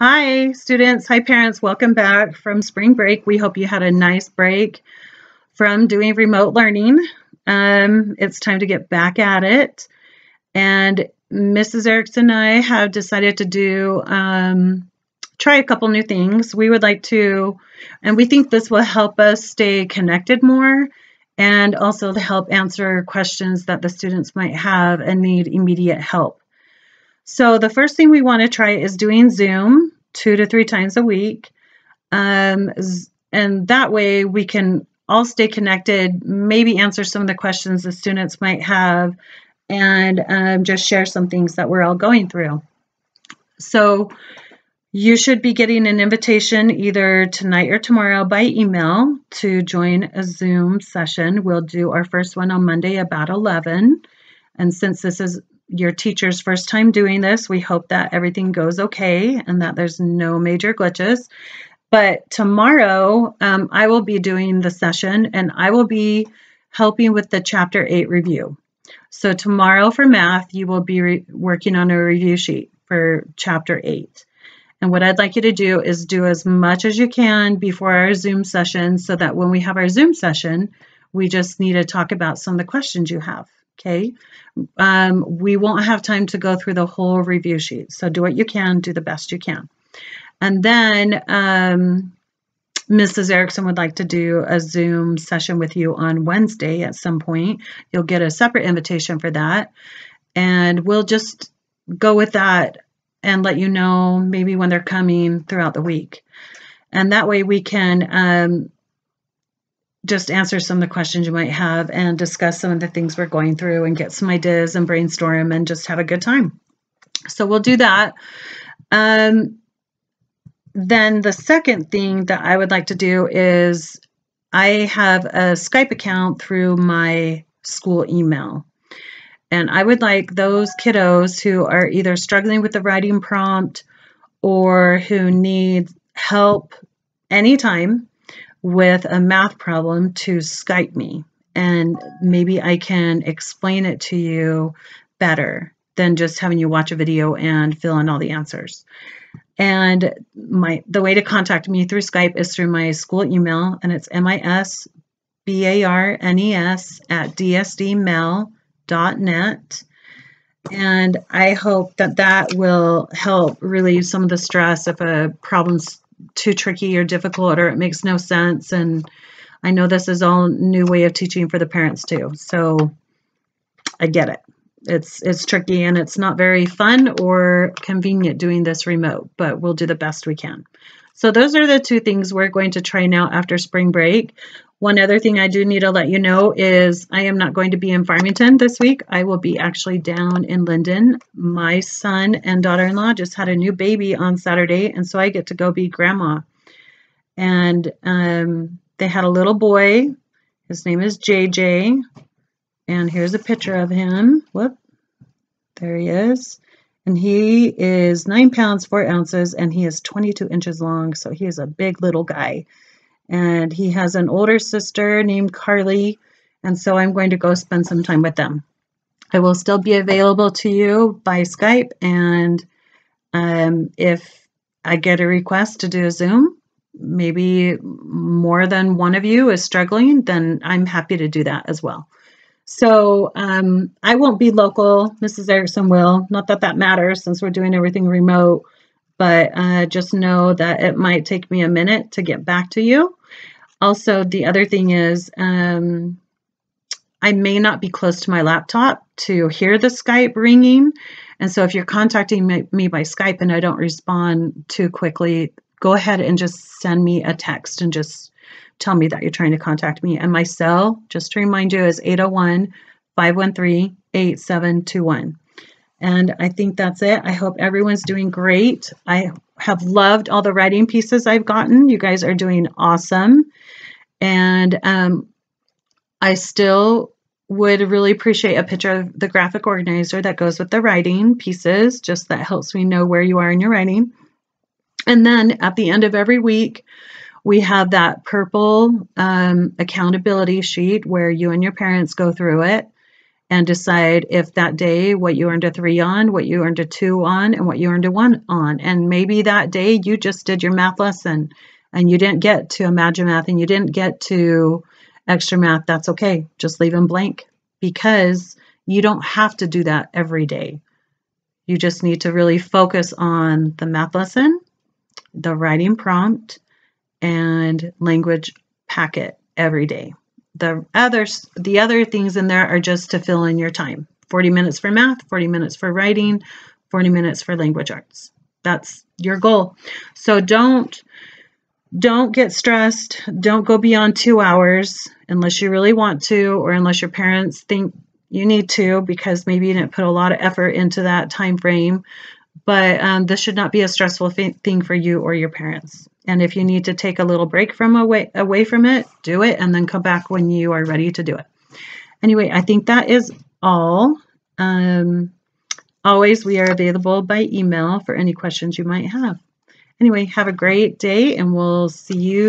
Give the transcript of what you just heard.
Hi, students. Hi, parents. Welcome back from spring break. We hope you had a nice break from doing remote learning. It's time to get back at it. And Mrs. Erickson and I have decided to try a couple new things. We would like to, and we think this will help us stay connected more and also to help answer questions that the students might have and need immediate help. So the first thing we want to try is doing Zoom 2 to 3 times a week. And that way we can all stay connected, maybe answer some of the questions the students might have, and just share some things that we're all going through. So you should be getting an invitation either tonight or tomorrow by email to join a Zoom session. We'll do our first one on Monday about 11. And since this is your teacher's first time doing this, we hope that everything goes okay and that there's no major glitches. But tomorrow, I will be doing the session and I will be helping with the Chapter 8 review. So tomorrow for math, you will be working on a review sheet for Chapter 8. And what I'd like you to do is do as much as you can before our Zoom session so that when we have our Zoom session, we just need to talk about some of the questions you have. Okay, we won't have time to go through the whole review sheet. So do what you can, do the best you can. And then Mrs. Erickson would like to do a Zoom session with you on Wednesday at some point. You'll get a separate invitation for that. And we'll just go with that and let you know maybe when they're coming throughout the week. And that way we can just answer some of the questions you might have and discuss some of the things we're going through and get some ideas and brainstorm and just have a good time. So we'll do that. Then the second thing that I would like to do is I have a Skype account through my school email. And I would like those kiddos who are either struggling with the writing prompt or who need help anytime with a math problem to Skype me, and maybe I can explain it to you better than just having you watch a video and fill in all the answers. And the way to contact me through Skype is through my school email, and it's misbarnes@dsdmel.net. And I hope that will help relieve some of the stress if a problem's too tricky or difficult or it makes no sense. And I know this is all new way of teaching for the parents too. So I get it. It's tricky and it's not very fun or convenient doing this remote, but we'll do the best we can. So those are the two things we're going to try now after spring break. One other thing I do need to let you know is I am not going to be in Farmington this week. I will be actually down in Linden. My son and daughter-in-law just had a new baby on Saturday, and so I get to go be grandma. And they had a little boy. His name is JJ, and here's a picture of him. Whoop, there he is. And he is 9 pounds, 4 ounces, and he is 22 inches long, so he is a big little guy. And he has an older sister named Carly, and so I'm going to go spend some time with them. I will still be available to you by Skype, and if I get a request to do a Zoom, maybe more than one of you is struggling, then I'm happy to do that as well. So I won't be local. Mrs. Erickson will. Not that that matters since we're doing everything remote, but just know that it might take me a minute to get back to you. Also, the other thing is I may not be close to my laptop to hear the Skype ringing. And so if you're contacting me by Skype and I don't respond too quickly, go ahead and just send me a text and just tell me that you're trying to contact me. And my cell, just to remind you, is 801-513-8721. And I think that's it. I hope everyone's doing great. I have loved all the writing pieces I've gotten. You guys are doing awesome. And I still would really appreciate a picture of the graphic organizer that goes with the writing pieces. Just that helps me know where you are in your writing. And then at the end of every week, we have that purple accountability sheet where you and your parents go through it. and decide if that day what you earned a 3 on, what you earned a 2 on, and what you earned a 1 on. And maybe that day you just did your math lesson and you didn't get to Imagine Math and you didn't get to Extra Math. That's okay. Just leave them blank, because you don't have to do that every day. You just need to really focus on the math lesson, the writing prompt, and language packet every day. The other things in there are just to fill in your time. 40 minutes for math, 40 minutes for writing, 40 minutes for language arts. That's your goal. So don't get stressed. Don't go beyond 2 hours unless you really want to, or unless your parents think you need to, because maybe you didn't put a lot of effort into that time frame. But this should not be a stressful thing for you or your parents. And if you need to take a little break from away from it, do it, and then come back when you are ready to do it. Anyway, I think that is all. Always, we are available by email for any questions you might have. Anyway, have a great day, and we'll see you